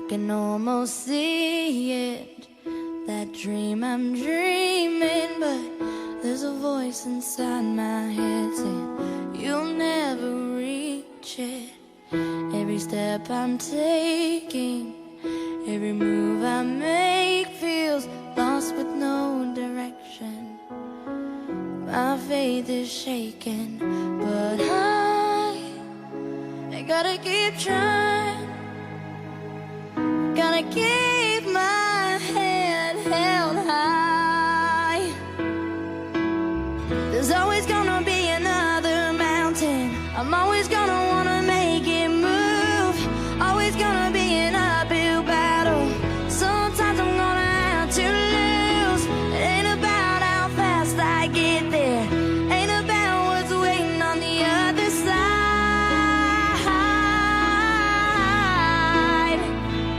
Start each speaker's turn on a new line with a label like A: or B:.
A: can almost see it, that dream I'm dreaming, but there's a voice inside my head saying you'll never reach it. Every step I'm taking, every move I make feels lost with no direction. My faith is shaking, but I gotta keep trying. Gotta keep my head held high. There's always gonna be another mountain. I'm always gonna wanna make it move. Always gonna